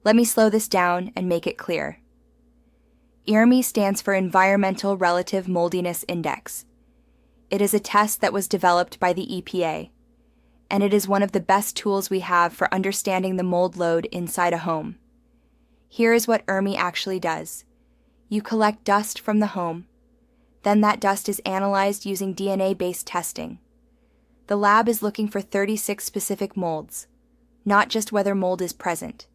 Let me slow this down and make it clear. ERMI stands for Environmental Relative Moldiness Index. It is a test that was developed by the EPA, and it is one of the best tools we have for understanding the mold load inside a home. Here is what ERMI actually does. You collect dust from the home. Then that dust is analyzed using DNA-based testing. The lab is looking for 36 specific molds, not just whether mold is present.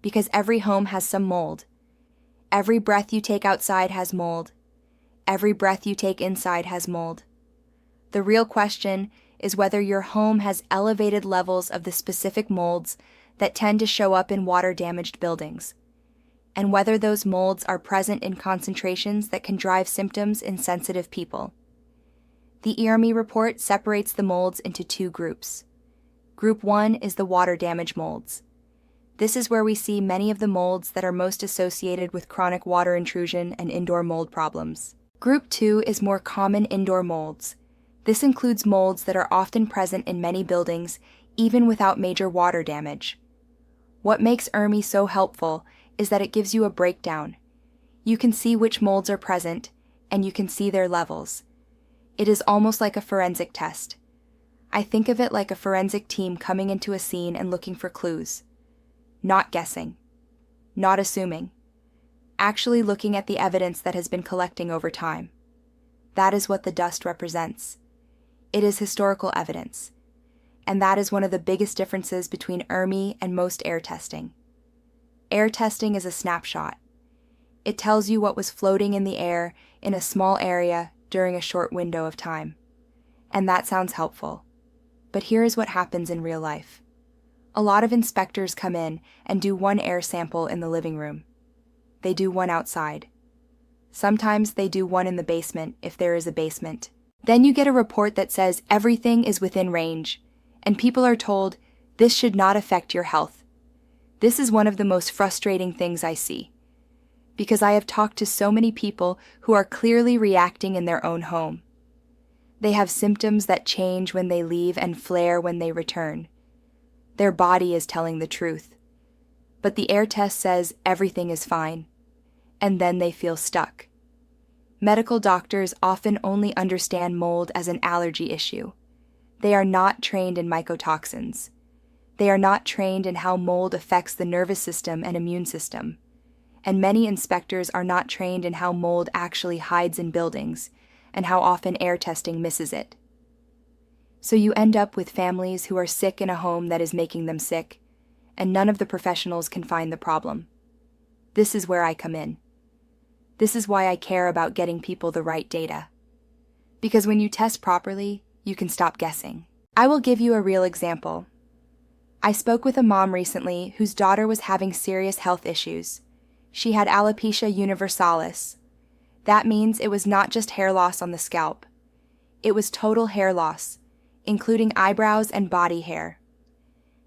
Because every home has some mold. Every breath you take outside has mold. Every breath you take inside has mold. The real question is whether your home has elevated levels of the specific molds that tend to show up in water-damaged buildings, and whether those molds are present in concentrations that can drive symptoms in sensitive people. The ERMI report separates the molds into two groups. Group 1 is the water damage molds. This is where we see many of the molds that are most associated with chronic water intrusion and indoor mold problems. Group 2 is more common indoor molds. This includes molds that are often present in many buildings, even without major water damage. What makes ERMI so helpful is that it gives you a breakdown. You can see which molds are present, and you can see their levels. It is almost like a forensic test. I think of it like a forensic team coming into a scene and looking for clues. Not guessing. Not assuming. Actually looking at the evidence that has been collecting over time. That is what the dust represents. It is historical evidence. And that is one of the biggest differences between ERMI and most air testing. Air testing is a snapshot. It tells you what was floating in the air in a small area during a short window of time. And that sounds helpful. But here is what happens in real life. A lot of inspectors come in and do one air sample in the living room. They do one outside. Sometimes they do one in the basement if there is a basement. Then you get a report that says everything is within range, and people are told this should not affect your health. This is one of the most frustrating things I see, because I have talked to so many people who are clearly reacting in their own home. They have symptoms that change when they leave and flare when they return. Their body is telling the truth. But the air test says everything is fine, and then they feel stuck. Medical doctors often only understand mold as an allergy issue. They are not trained in mycotoxins. They are not trained in how mold affects the nervous system and immune system. And many inspectors are not trained in how mold actually hides in buildings and how often air testing misses it. So you end up with families who are sick in a home that is making them sick, and none of the professionals can find the problem. This is where I come in. This is why I care about getting people the right data. Because when you test properly, you can stop guessing. I will give you a real example. I spoke with a mom recently whose daughter was having serious health issues. She had alopecia universalis. That means it was not just hair loss on the scalp. It was total hair loss, including eyebrows and body hair.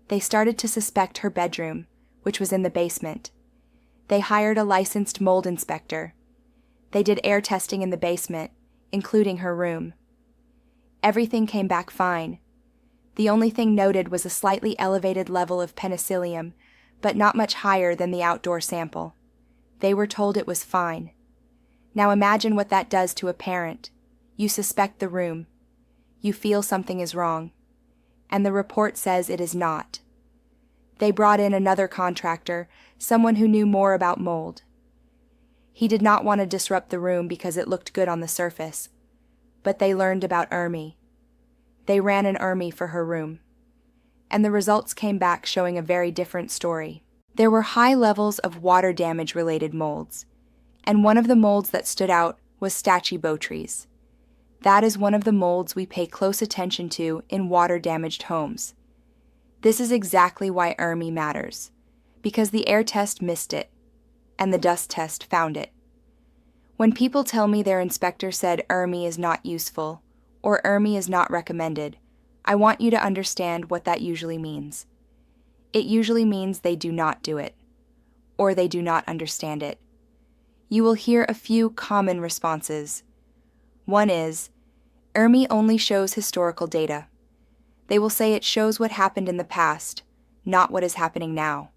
They started to suspect her bedroom, which was in the basement. They hired a licensed mold inspector. They did air testing in the basement, including her room. Everything came back fine. The only thing noted was a slightly elevated level of penicillium, but not much higher than the outdoor sample. They were told it was fine. Now imagine what that does to a parent. You suspect the room. You feel something is wrong. And the report says it is not. They brought in another contractor, someone who knew more about mold. He did not want to disrupt the room because it looked good on the surface. But they learned about ERMI. They ran an ERMI for her room. And the results came back showing a very different story. There were high levels of water damage-related molds, and one of the molds that stood out was stachybotrys. That is one of the molds we pay close attention to in water-damaged homes. This is exactly why ERMI matters, because the air test missed it, and the dust test found it. When people tell me their inspector said ERMI is not useful, or ERMI is not recommended, I want you to understand what that usually means. It usually means they do not do it, or they do not understand it. You will hear a few common responses. One is, ERMI only shows historical data. They will say it shows what happened in the past, not what is happening now.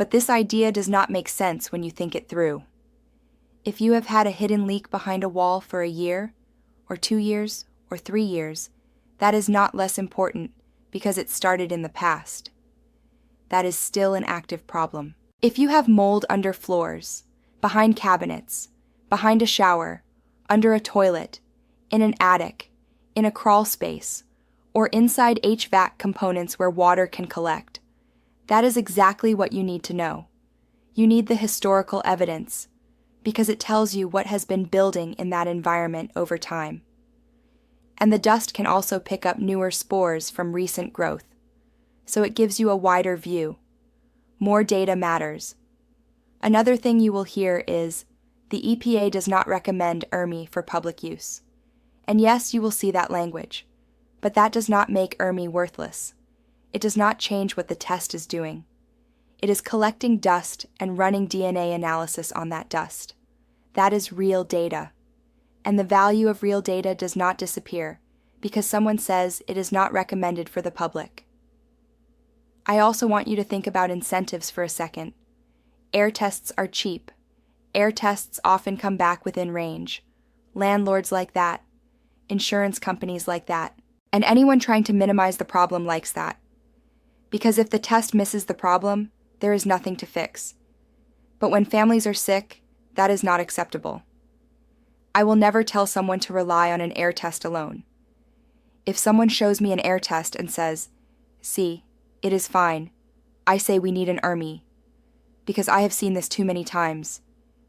But this idea does not make sense when you think it through. If you have had a hidden leak behind a wall for a year, or 2 years, or 3 years, that is not less important because it started in the past. That is still an active problem. If you have mold under floors, behind cabinets, behind a shower, under a toilet, in an attic, in a crawl space, or inside HVAC components where water can collect, that is exactly what you need to know. You need the historical evidence, because it tells you what has been building in that environment over time. And the dust can also pick up newer spores from recent growth, so it gives you a wider view. More data matters. Another thing you will hear is, the EPA does not recommend ERMI for public use. And yes, you will see that language, but that does not make ERMI worthless. It does not change what the test is doing. It is collecting dust and running DNA analysis on that dust. That is real data. And the value of real data does not disappear because someone says it is not recommended for the public. I also want you to think about incentives for a second. Air tests are cheap. Air tests often come back within range. Landlords like that. Insurance companies like that. And anyone trying to minimize the problem likes that. Because if the test misses the problem, there is nothing to fix. But when families are sick, that is not acceptable. I will never tell someone to rely on an air test alone. If someone shows me an air test and says, "See, it is fine," I say we need an ERMI. Because I have seen this too many times.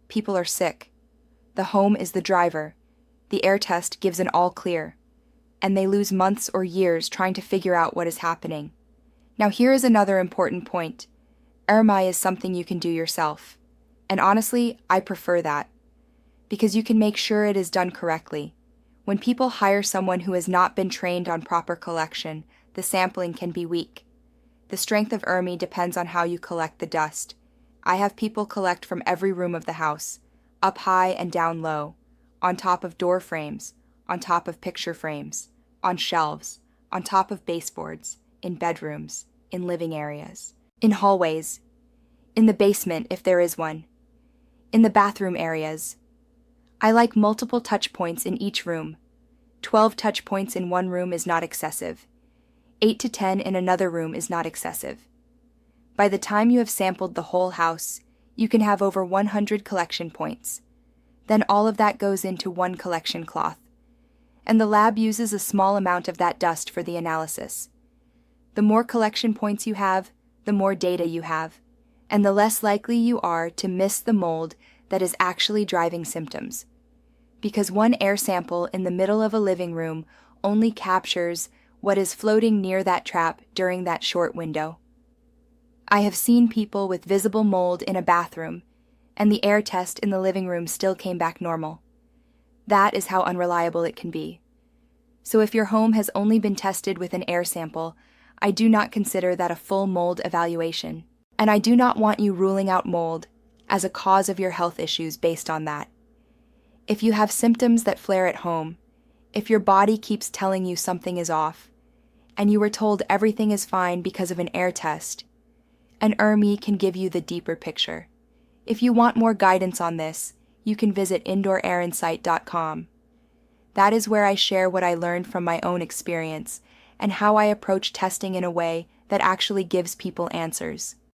People are sick. The home is the driver. The air test gives an all clear. And they lose months or years trying to figure out what is happening. Now here is another important point. ERMI is something you can do yourself. And honestly, I prefer that. Because you can make sure it is done correctly. When people hire someone who has not been trained on proper collection, the sampling can be weak. The strength of ERMI depends on how you collect the dust. I have people collect from every room of the house, up high and down low, on top of door frames, on top of picture frames, on shelves, on top of baseboards, in bedrooms, in living areas, in hallways, in the basement if there is one, in the bathroom areas. I like multiple touch points in each room. 12 touch points in one room is not excessive. 8 to 10 in another room is not excessive. By the time you have sampled the whole house, you can have over 100 collection points. Then all of that goes into one collection cloth. And the lab uses a small amount of that dust for the analysis. The more collection points you have, the more data you have, and the less likely you are to miss the mold that is actually driving symptoms. Because one air sample in the middle of a living room only captures what is floating near that trap during that short window. I have seen people with visible mold in a bathroom, and the air test in the living room still came back normal. That is how unreliable it can be. So if your home has only been tested with an air sample, I do not consider that a full mold evaluation, and I do not want you ruling out mold as a cause of your health issues based on that. If you have symptoms that flare at home, if your body keeps telling you something is off, and you were told everything is fine because of an air test, an ERMI can give you the deeper picture. If you want more guidance on this, you can visit indoorarinsight.com. That is where I share what I learned from my own experience and how I approach testing in a way that actually gives people answers.